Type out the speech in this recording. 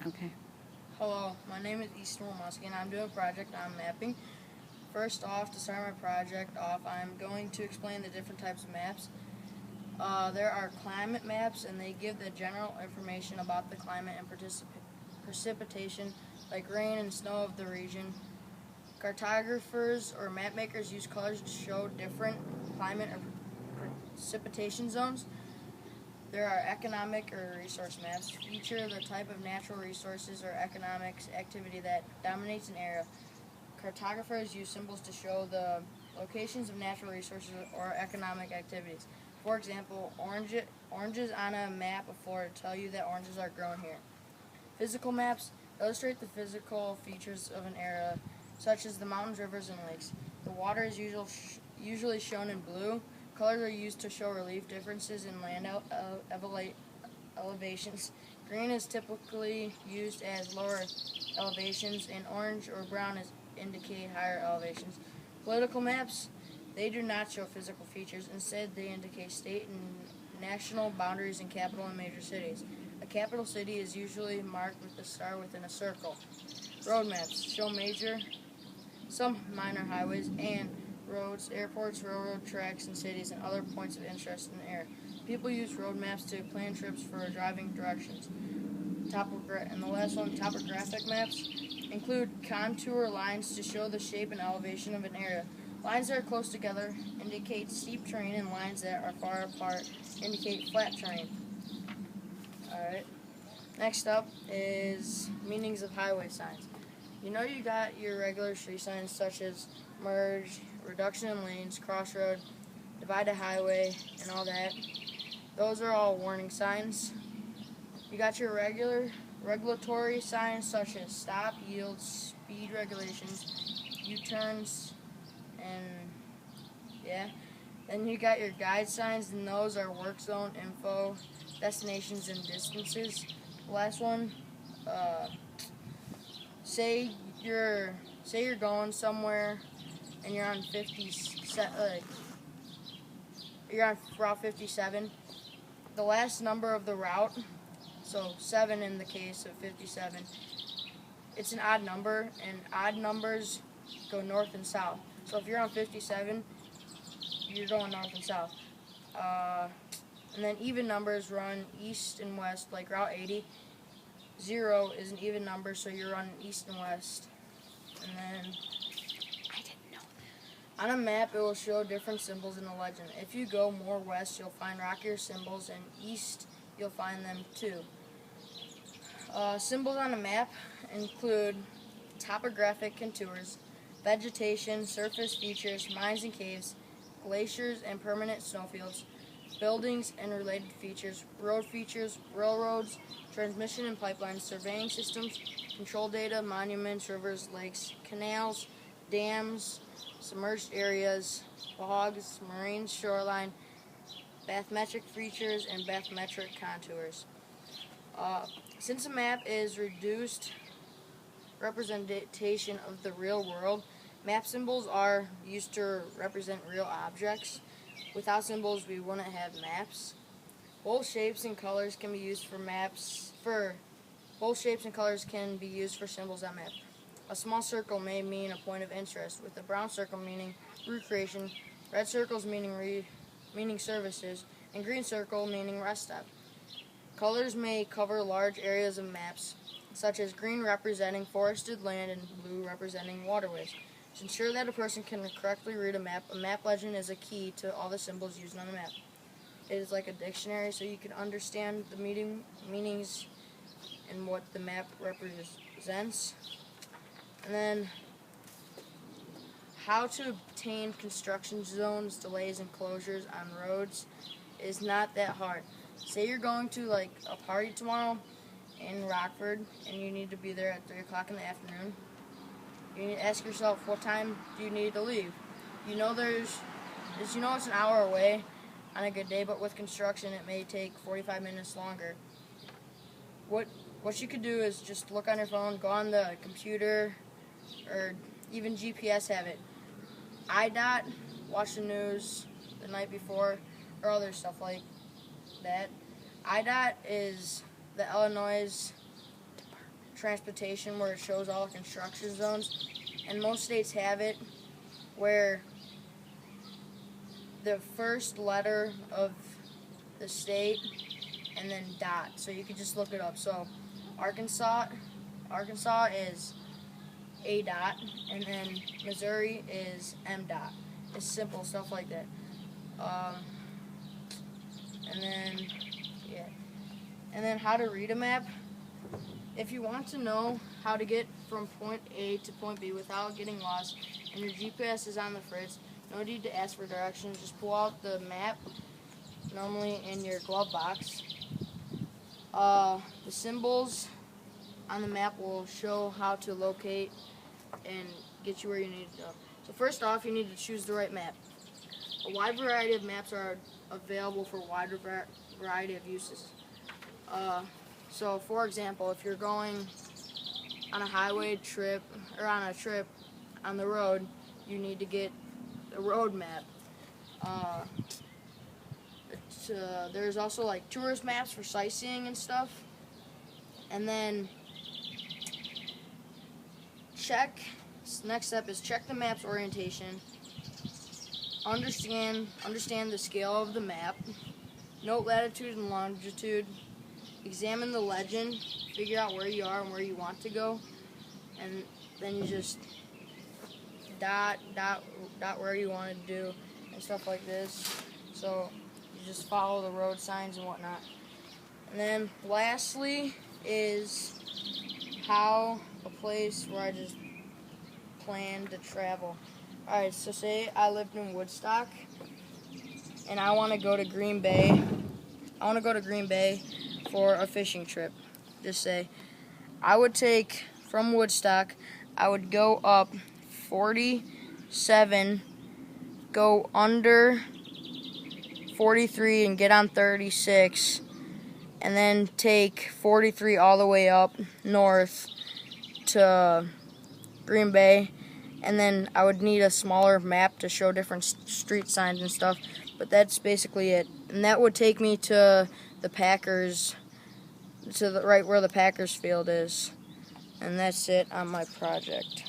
Okay. Hello, my name is Easton Womoski and I'm doing a project on mapping. First off, to start my project off, I'm going to explain the different types of maps. There are climate maps, and they give the general information about the climate and precipitation, like rain and snow of the region. Cartographers or map makers use colors to show different climate or precipitation zones. There are economic or resource maps, feature the type of natural resources or economic activity that dominates an area. Cartographers use symbols to show the locations of natural resources or economic activities. For example, oranges on a map of Florida tell you that oranges are grown here. Physical maps illustrate the physical features of an area, such as the mountains, rivers, and lakes. The water is usually shown in blue. Colors are used to show relief differences in land elevations. Green is typically used as lower elevations, and orange or brown indicate higher elevations. Political maps, they do not show physical features. Instead, they indicate state and national boundaries and capital and major cities. A capital city is usually marked with a star within a circle. Road maps show some minor highways and roads, airports, railroad tracks, and cities, and other points of interest in the area. People use road maps to plan trips for driving directions. And the last one, topographic maps, include contour lines to show the shape and elevation of an area. Lines that are close together indicate steep terrain, and lines that are far apart indicate flat terrain. Alright. Next up is meanings of highway signs. You know, you got your regular street signs such as merge, reduction in lanes, crossroad, divided highway, and all that. Those are all warning signs. You got your regulatory signs such as stop, yield, speed regulations, U-turns, and yeah. Then you got your guide signs, and those are work zone info, destinations, and distances. Last one, say you're going somewhere and you're on you're on Route 57. The last number of the route, so 7 in the case of 57, it's an odd number, and odd numbers go north and south. So if you're on 57, you're going north and south. And then even numbers run east and west, like Route 80. 0 is an even number, so you're running east and west. And then on a map, it will show different symbols in the legend. If you go more west, you'll find rockier symbols, and east, you'll find them too. Symbols on a map include topographic contours, vegetation, surface features, mines and caves, glaciers and permanent snowfields, buildings and related features, road features, railroads, transmission and pipelines, surveying systems, control data, monuments, rivers, lakes, canals, dams, submerged areas, bogs, marine shoreline, bathymetric features, and bathymetric contours. Since a map is reduced representation of the real world, map symbols are used to represent real objects. Without symbols, we wouldn't have maps. Both shapes and colors can be used for maps. Both shapes and colors can be used for symbols on maps. A small circle may mean a point of interest, with a brown circle meaning recreation, red circles meaning services, and green circle meaning rest stop. Colors may cover large areas of maps, such as green representing forested land and blue representing waterways. To ensure that a person can correctly read a map legend is a key to all the symbols used on the map. It is like a dictionary, so you can understand the meanings and what the map represents. And then, how to obtain construction zones, delays, and closures on roads is not that hard. Say you're going to like a party tomorrow in Rockford, and you need to be there at 3 o'clock in the afternoon. You need to ask yourself, what time do you need to leave? You know it's an hour away on a good day, but with construction it may take 45 minutes longer. What you could do is just look on your phone, go on the computer, or even GPS have it. IDOT, watch the news the night before, or other stuff like that. IDOT is the Illinois transportation where it shows all the construction zones, and most states have it where the first letter of the state and then dot. So you can just look it up. So Arkansas is A dot, and then Missouri is M dot. It's simple stuff like that. And then, yeah. And then how to read a map. If you want to know how to get from point A to point B without getting lost, and your GPS is on the fritz, no need to ask for directions. Just pull out the map, normally in your glove box. The symbols on the map will show how to locate and get you where you need to go. So first off, you need to choose the right map. A wide variety of maps are available for a wide variety of uses. So for example, if you're going on a highway trip or on a trip on the road, you need to get a road map. There's also like tourist maps for sightseeing and stuff. And then next step is check the map's orientation. Understand the scale of the map. Note latitude and longitude. Examine the legend. Figure out where you are and where you want to go. And then you just dot where you want to do and stuff like this. So you just follow the road signs and whatnot. And then lastly is how a place where I just plan to travel. Alright, so say I lived in Woodstock and I want to go to Green Bay. I want to go to Green Bay for a fishing trip. Just say I would take from Woodstock, I would go up 47, go under 43 and get on 36, and then take 43 all the way up north to Green Bay. And then I would need a smaller map to show different street signs and stuff. But that's basically it. And that would take me to the Packers, to the right where the Packers field is. And that's it on my project.